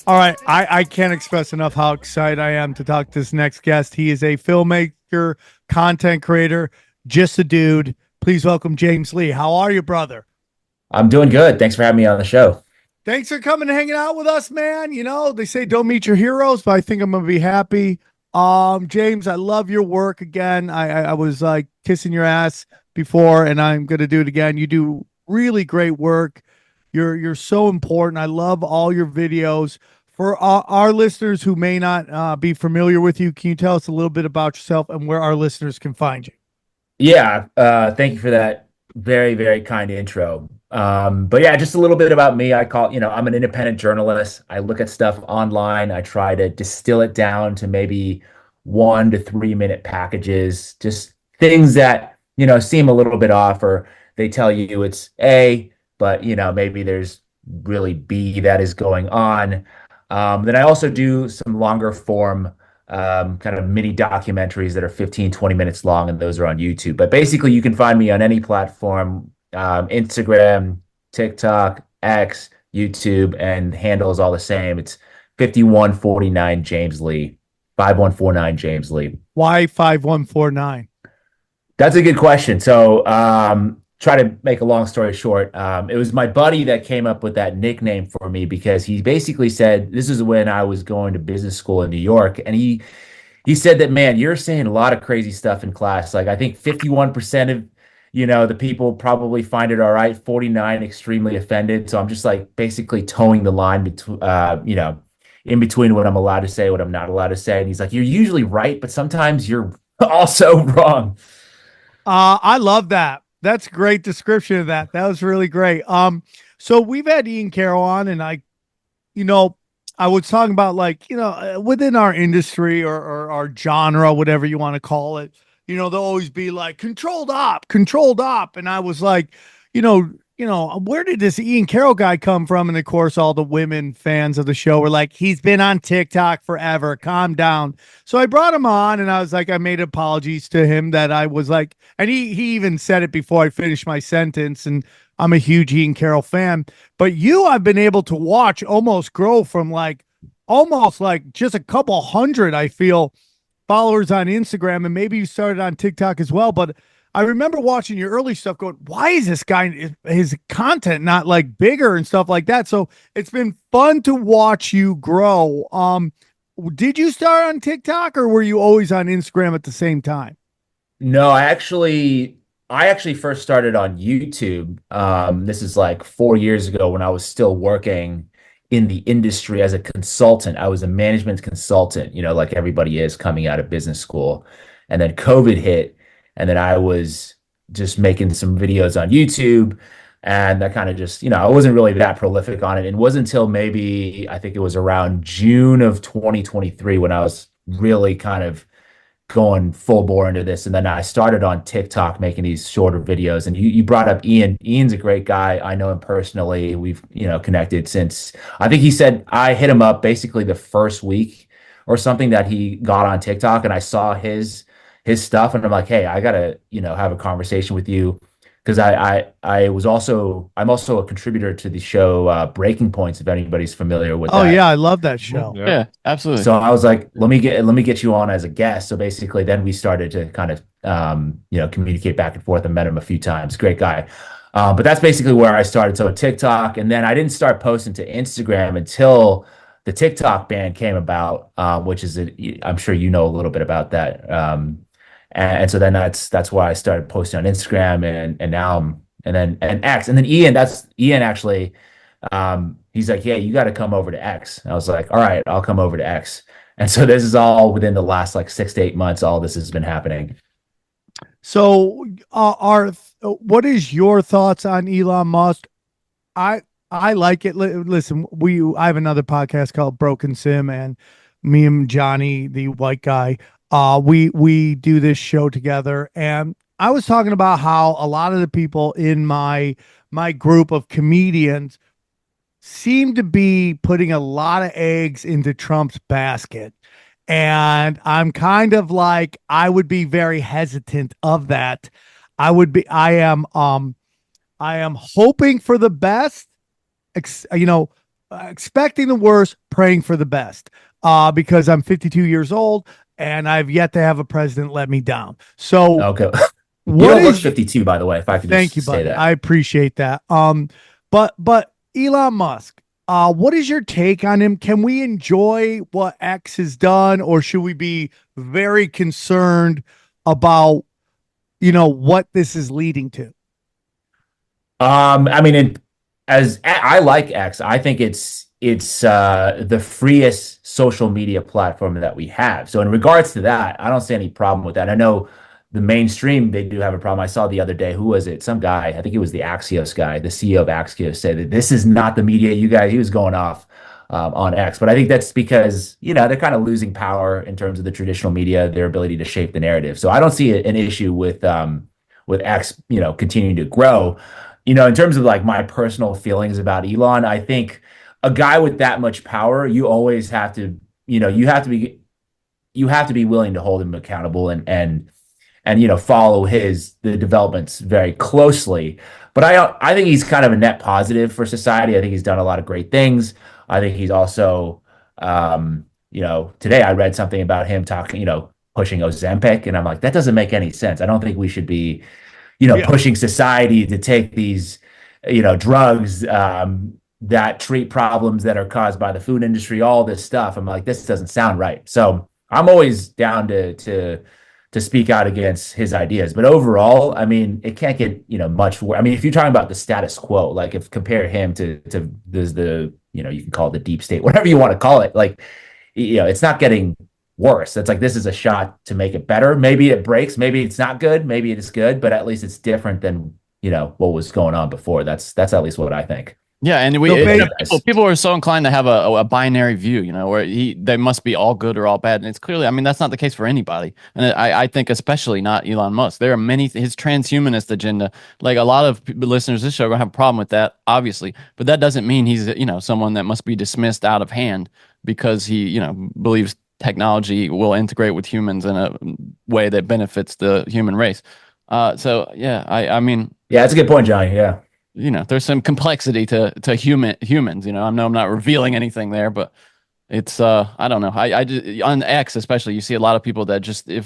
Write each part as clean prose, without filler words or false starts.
All right. I can't express enough how excited I am to talk to this next guest. He is a filmmaker, content creator, just a dude. Please welcome James Lee. How are you, brother? I'm doing good. Thanks for having me on the show. Thanks for coming and hanging out with us, man. You know, they say don't meet your heroes, but I think I'm gonna be happy. James, I love your work again. I was like kissing your ass before, and I'm gonna do it again. You do really great work. You're so important. I love all your videos. For our listeners who may not be familiar with you, can you tell us a little bit about yourself and where our listeners can find you? Yeah, thank you for that very, very kind intro. But yeah, just a little bit about me. I'm an independent journalist. I look at stuff online. I try to distill it down to maybe 1 to 3 minute packages, just things that, seem a little bit off, or they tell you it's A, but, maybe there's really B that is going on. Then I also do some longer form kind of mini documentaries that are 15, 20 minutes long, and those are on YouTube. But basically, you can find me on any platform, Instagram, TikTok, X, YouTube, and the handle is all the same. It's 5149 James Lee, 5149 James Lee. Why 5149? That's a good question. So, try to make a long story short. It was my buddy that came up with that nickname for me because he basically said this is when I was going to business school in New York, and he said that, man, you're saying a lot of crazy stuff in class. Like I think 51% of the people probably find it all right, 49 extremely offended. So I'm just like basically towing the line between in between what I'm allowed to say, what I'm not allowed to say. And he's like, you're usually right, but sometimes you're also wrong. I love that. That's a great description of that. That was really great. So we've had Ian Carroll on, and you know, I was talking about like, within our industry or our genre, whatever you want to call it, they'll always be like controlled op. And I was like, you know, where did this Ian Carroll guy come from? And of course, all the women fans of the show were like, he's been on TikTok forever. Calm down. So I brought him on, and I was like, I made apologies to him that I was like, and he even said it before I finished my sentence. And I'm a huge Ian Carroll fan. But I've been able to watch almost grow from like almost like just a couple hundred, I feel, followers on Instagram. And maybe you started on TikTok as well. But I remember watching your early stuff going, why is this guy, his content not like bigger and stuff like that? So it's been fun to watch you grow. Did you start on TikTok or were you always on Instagram at the same time? No, I actually first started on YouTube. This is like 4 years ago when I was still working in the industry as a consultant. I was a management consultant, like everybody is coming out of business school. And then COVID hit, and then I was just making some videos on YouTube. And that kind of just, I wasn't really that prolific on it. It wasn't until maybe I think it was around June of 2023 when I was really kind of going full bore into this. And then I started on TikTok making these shorter videos. And you brought up Ian. Ian's a great guy. I know him personally. We've, connected since I think he said I hit him up basically the first week or something that he got on TikTok. And I saw his stuff, and I'm like, hey, I gotta, have a conversation with you. Because I'm also a contributor to the show Breaking Points, if anybody's familiar with Oh yeah, that. I love that Mhm. show. Yeah, absolutely. So I was like, let me get you on as a guest. So basically, then we started to kind of communicate back and forth. I met him a few times. Great guy. But that's basically where I started. So TikTok, and then I didn't start posting to Instagram until the TikTok ban came about, which is I'm sure you know a little bit about that. And so then that's why I started posting on Instagram, and now and X, and then Ian actually. He's like, yeah, you got to come over to X. And I was like, all right, I'll come over to X. And so this is all within the last like 6 to 8 months. All this has been happening. So, what is your thoughts on Elon Musk? I like it. Listen, I have another podcast called Broken Sim, and me and Johnny, the white guy, we do this show together. And I was talking about how a lot of the people in my group of comedians seem to be putting a lot of eggs into Trump's basket. And I'm kind of like, I would be very hesitant of that. I am hoping for the best, you know, expecting the worst, praying for the best. Because I'm 52 years old and I've yet to have a president let me down. So, Okay. You what don't look is? 52, by the way, if I could Thank you, just say buddy. that. I appreciate that. But Elon Musk, what is your take on him? Can we enjoy what X has done, or should we be very concerned about what this is leading to? I mean, as I like X, I think it's the freest social media platform that we have. So in regards to that, I don't see any problem with that. I know the mainstream they do have a problem. I saw the other day, who was it? Some guy, I think it was the Axios guy, the CEO of Axios, said that this is not the media. You guys, he was going off on X, but I think that's because they're kind of losing power in terms of the traditional media, their ability to shape the narrative. So I don't see an issue with X, continuing to grow. In terms of like my personal feelings about Elon, I think a guy with that much power, you always have to, you have to be willing to hold him accountable and follow the developments very closely. But I think he's kind of a net positive for society. I think he's done a lot of great things. I think he's also today I read something about him talking, pushing Ozempic, and I'm like, that doesn't make any sense. I don't think we should be Yeah. pushing society to take these, drugs that treat problems that are caused by the food industry, all this stuff. I'm like, this doesn't sound right. So I'm always down to speak out against his ideas. But overall, I mean, it can't get, much worse. I mean, if you're talking about the status quo, like if compare him to the you can call it the deep state, whatever you want to call it, like, it's not getting worse. It's like this is a shot to make it better. Maybe it breaks, maybe it's not good, maybe it is good, but at least it's different than what was going on before. That's at least what I think. Yeah, and So, people are so inclined to have a binary view, where they must be all good or all bad, and it's clearly, I mean, that's not the case for anybody, and I think especially not Elon Musk. There are many his transhumanist agenda, like a lot of listeners to this show are gonna have a problem with that, obviously, but that doesn't mean he's someone that must be dismissed out of hand because he believes technology will integrate with humans in a way that benefits the human race. So yeah, I mean, Yeah, that's a good point, Johnny. Yeah. there's some complexity to humans. I know I'm not revealing anything there, but it's I don't know. I just, on X especially, you see a lot of people that just there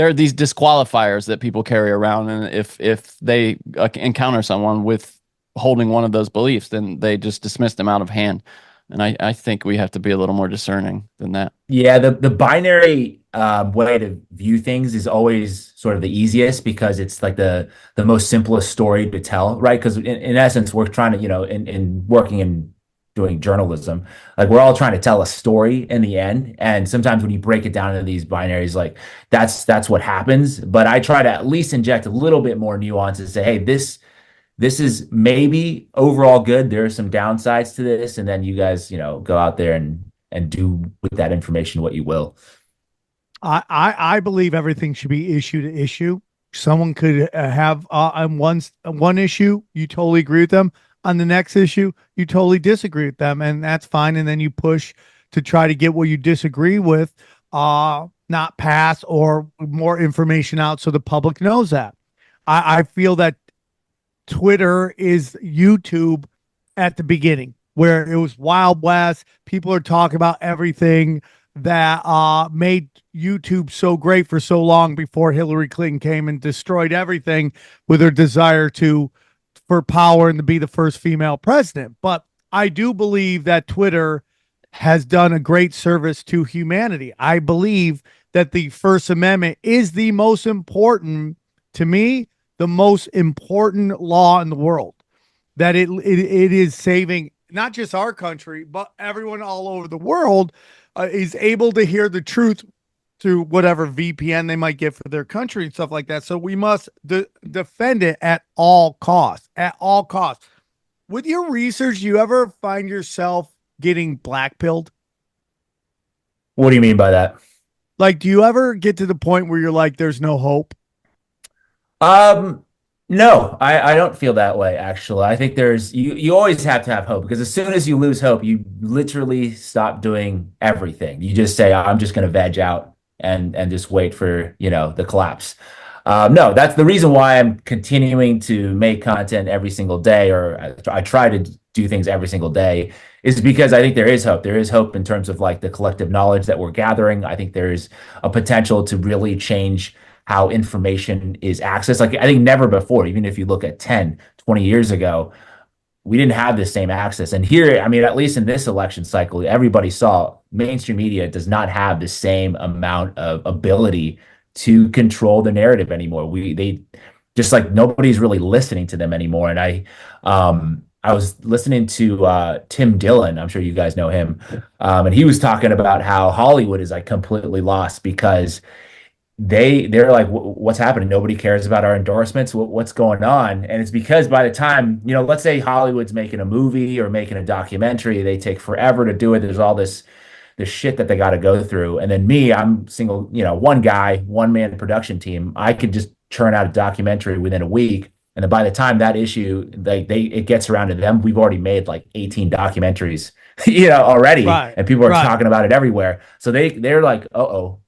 are these disqualifiers that people carry around, and if they encounter someone with holding one of those beliefs, then they just dismiss them out of hand. And I think we have to be a little more discerning than that. Yeah, the binary way to view things is always sort of the easiest because it's like the most simplest story to tell, right? Because in essence, we're trying to, in working and doing journalism, like we're all trying to tell a story in the end. And sometimes when you break it down into these binaries, like that's what happens. But I try to at least inject a little bit more nuance and say, hey, this is maybe overall good. There are some downsides to this, and then you guys, go out there and do with that information what you will. I believe everything should be issue to issue. Someone could have on one issue you totally agree with them. On the next issue, you totally disagree with them, and that's fine. And then you push to try to get what you disagree with, not pass or more information out so the public knows that. I feel that Twitter is YouTube at the beginning, where it was Wild West. People are talking about everything that made YouTube so great for so long before Hillary Clinton came and destroyed everything with her desire for power and to be the first female president. But I do believe that Twitter has done a great service to humanity. I believe that the First Amendment is the most important, to me, the most important law in the world. That it is saving not just our country, but everyone all over the world is able to hear the truth through whatever VPN they might get for their country and stuff like that. So we must defend it at all costs. At all costs. With your research, you ever find yourself getting blackpilled? What do you mean by that? Like, do you ever get to the point where you're like, there's no hope? Um, no, I don't feel that way, actually. I think you always have to have hope because as soon as you lose hope, you literally stop doing everything. You just say, I'm just going to veg out and just wait for, the collapse. No, that's the reason why I'm continuing to make content every single day, or I try to do things every single day, is because I think there is hope. There is hope in terms of like the collective knowledge that we're gathering. I think there is a potential to really change how information is accessed. Like I think never before, even if you look at 10, 20 years ago, we didn't have the same access. And here, I mean, at least in this election cycle, everybody saw mainstream media does not have the same amount of ability to control the narrative anymore. They just like nobody's really listening to them anymore. And I was listening to Tim Dillon. I'm sure you guys know him. And he was talking about how Hollywood is like completely lost because they're like, what's happening? Nobody cares about our endorsements. What's going on? And it's because by the time, let's say Hollywood's making a movie or making a documentary, they take forever to do it. There's all this shit that they got to go through. And then me, I'm single, one guy, one man production team. I could just churn out a documentary within a week. And then by the time that issue, it gets around to them, we've already made like 18 documentaries, already. Right, and people are right. talking about it everywhere. So they're like, uh-oh,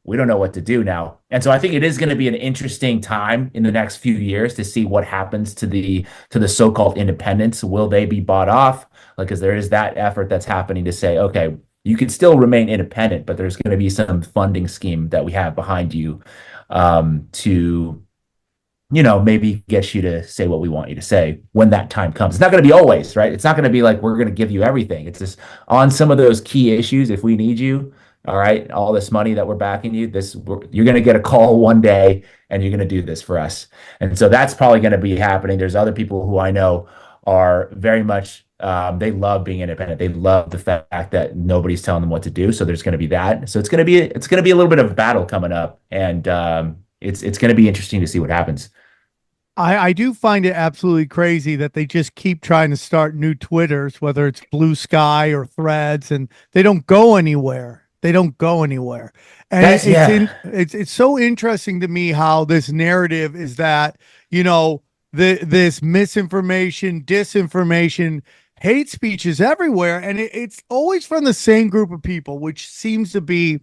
we don't know what to do now. And so I think it is going to be an interesting time in the next few years to see what happens to the so-called independents. Will they be bought off? Like, because there is that effort that's happening to say, okay, you can still remain independent, but there's going to be some funding scheme that we have behind you to, maybe get you to say what we want you to say when that time comes. It's not going to be always, right? It's not going to be like, we're going to give you everything. It's just on some of those key issues, if we need you, all right, all this money that we're backing you, you're going to get a call one day and you're going to do this for us. And so that's probably going to be happening. There's other people who I know are very much, they love being independent. They love the fact that nobody's telling them what to do. So there's going to be that. So it's going to be a little bit of a battle coming up. And it's going to be interesting to see what happens. I do find it absolutely crazy that they just keep trying to start new Twitters, whether it's Blue Sky or Threads, and they don't go anywhere. They don't go anywhere. And it's so interesting to me how this narrative is that, this misinformation, disinformation, hate speech is everywhere. And it's always from the same group of people, which seems to be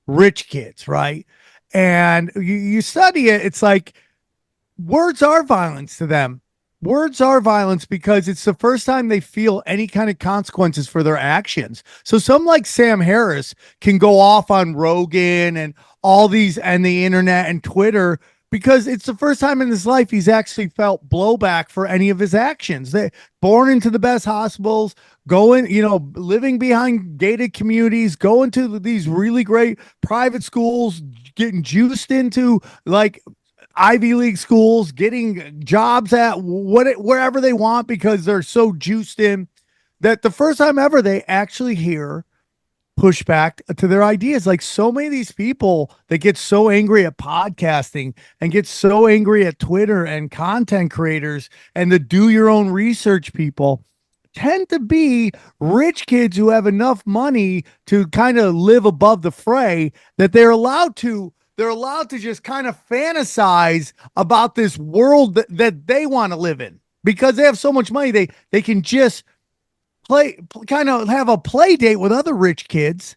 rich kids, right? And you study it, it's like words are violence to them. Words are violence because it's the first time they feel any kind of consequences for their actions. So some like Sam Harris can go off on Rogan and all these and the internet and Twitter because it's the first time in his life he's actually felt blowback for any of his actions. They born into the best hospitals, going, living behind gated communities, going to these really great private schools, getting juiced into like Ivy League schools, getting jobs at wherever they want because they're so juiced in that the first time ever they actually hear pushback to their ideas. Like so many of these people that get so angry at podcasting and get so angry at Twitter and content creators and the do your own research people tend to be rich kids who have enough money to kind of live above the fray that they're allowed to just kind of fantasize about this world that they want to live in because they have so much money. They can just kind of have a play date with other rich kids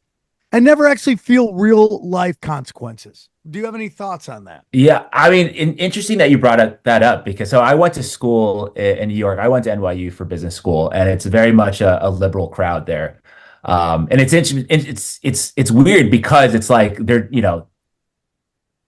and never actually feel real life consequences. Do you have any thoughts on that? Yeah, I mean, interesting that you brought that up because so I went to school in New York. I went to NYU for business school, and it's very much a liberal crowd there. And it's weird because it's like they're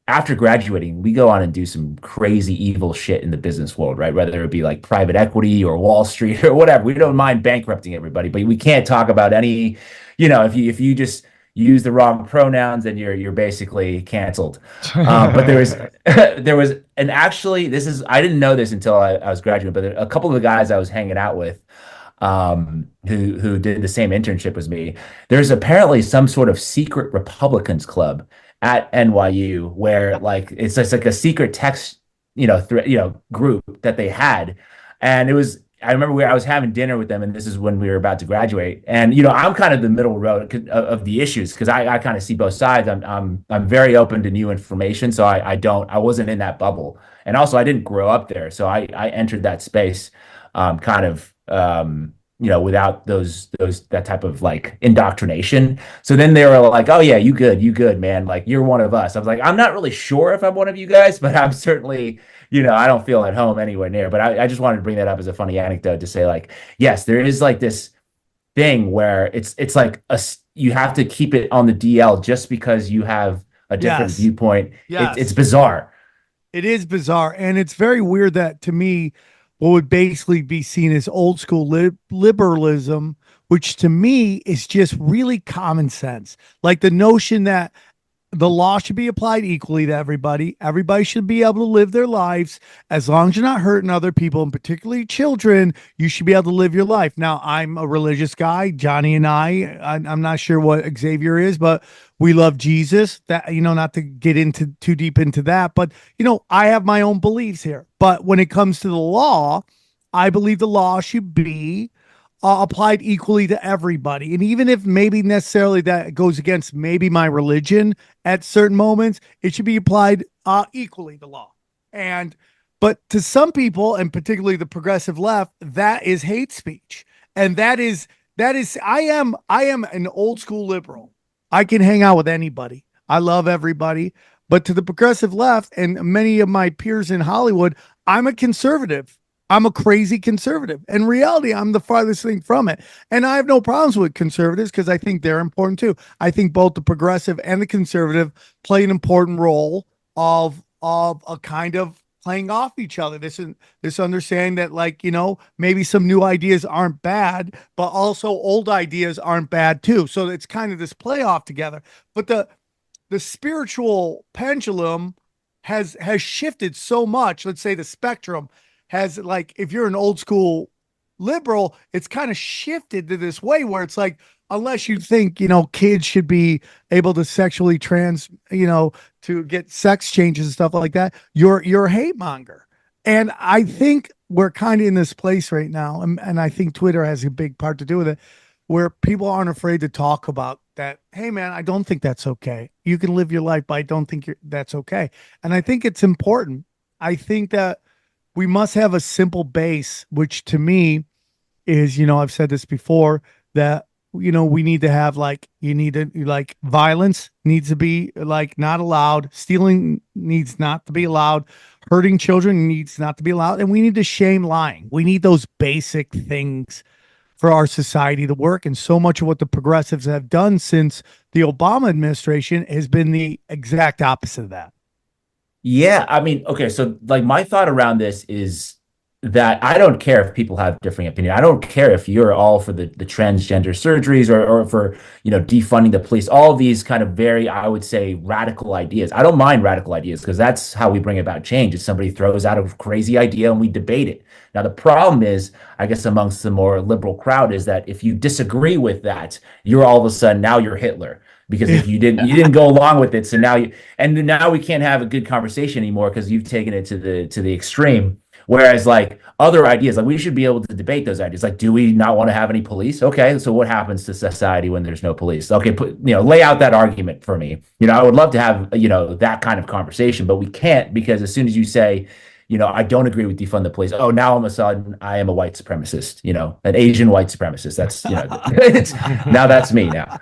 after graduating, we go on and do some crazy evil shit in the business world, right? Whether it be like private equity or Wall Street or whatever. We don't mind bankrupting everybody, but we can't talk about any, if you just use the wrong pronouns, then you're basically canceled. But there was, and actually I didn't know this until I was graduating, but a couple of the guys I was hanging out with, who did the same internship as me, there's apparently some sort of secret Republicans club at NYU where like it's just like a secret text group that they had, and I remember I was having dinner with them, and this is when we were about to graduate, and I'm kind of the middle road of the issues because I kind of see both sides. I'm very open to new information, so I wasn't in that bubble, and also I didn't grow up there, so I entered that space without that type of like indoctrination. So then they were like, oh yeah, you good, man. Like you're one of us. I was like, I'm not really sure if I'm one of you guys, but I'm certainly, I don't feel at home anywhere near. But I just wanted to bring that up as a funny anecdote to say, like, yes, there is like this thing where it's like you have to keep it on the DL just because you have a different Yes. viewpoint. It's Yes. bizarre. It is bizarre. And it's very weird that to me, what would basically be seen as old school liberalism, which to me is just really common sense. Like the notion that the law should be applied equally to everybody. Everybody should be able to live their lives as long as you're not hurting other people, and particularly children. You should be able to live your life. Now, I'm a religious guy. Johnny and I'm not sure what Xavier is, but we love Jesus. That, not to get into too deep into that, but I have my own beliefs here. But when it comes to the law, I believe the law should be applied equally to everybody. And even if maybe necessarily that goes against maybe my religion at certain moments, it should be applied equally to law. But to some people, and particularly the progressive left, that is hate speech. And that is I am an old school liberal. I can hang out with anybody. I love everybody. But to the progressive left and many of my peers in Hollywood, I'm a conservative. I'm a crazy conservative. In reality, I'm the farthest thing from it. And I have no problems with conservatives because I think they're important too. I think both the progressive and the conservative play an important role of a kind of playing off each other. This understanding that, like, maybe some new ideas aren't bad, but also old ideas aren't bad too. So it's kind of this play off together. But the spiritual pendulum has shifted so much. Let's say the spectrum has, like, if you're an old school liberal, it's kind of shifted to this way where it's like, unless you think, kids should be able to sexually to get sex changes and stuff like that, you're a hate monger. And I think we're kind of in this place right now. And I think Twitter has a big part to do with it, where people aren't afraid to talk about that. Hey man, I don't think that's okay. You can live your life, but I don't think that's okay. And I think it's important. I think that we must have a simple base, which to me is, I've said this before, that, we need to have, like, violence needs to be, like, not allowed. Stealing needs not to be allowed. Hurting children needs not to be allowed. And we need to shame lying. We need those basic things for our society to work. And so much of what the progressives have done since the Obama administration has been the exact opposite of that. Yeah, I mean, okay, so like my thought around this is that I don't care if people have differing opinion. I don't care if you're all for the transgender surgeries or for, defunding the police, all of these kind of very, I would say, radical ideas. I don't mind radical ideas because that's how we bring about change. If somebody throws out a crazy idea and we debate it. Now, the problem is, I guess, amongst the more liberal crowd is that if you disagree with that, you're all of a sudden, now you're Hitler. Because if you didn't go along with it, so now we can't have a good conversation anymore because you've taken it to the extreme. Whereas, like, other ideas, like, we should be able to debate those ideas. Like, do we not want to have any police? Okay, so what happens to society when there's no police? Okay, lay out that argument for me. I would love to have that kind of conversation, but we can't, because as soon as you say, I don't agree with defund the police, oh, now all of a sudden I am a white supremacist, an Asian white supremacist. That's now that's me now.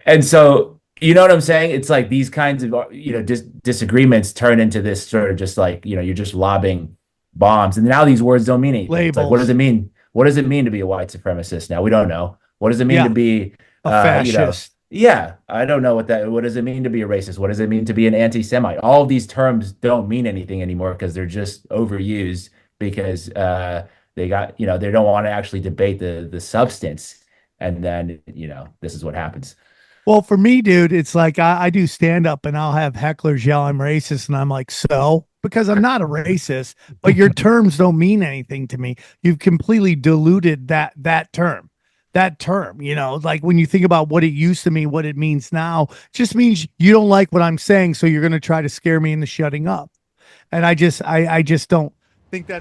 And so, you know what I'm saying? It's like these kinds of, disagreements turn into this sort of just like, you're just lobbing bombs. And now these words don't mean anything. It's like, what does it mean? What does it mean to be a white supremacist now? We don't know. What does it mean to be a fascist? Yeah, I don't know what does it mean to be a racist? What does it mean to be an anti-Semite? All of these terms don't mean anything anymore because they're just overused because they don't want to actually debate the substance. And then, this is what happens. Well, for me, dude, it's like I do stand up and I'll have hecklers yell I'm racist. And I'm like, so? Because I'm not a racist, but your terms don't mean anything to me. You've completely diluted that term. That term, like when you think about what it used to mean, what it means now, just means you don't like what I'm saying. So you're going to try to scare me into shutting up. And I just don't think that.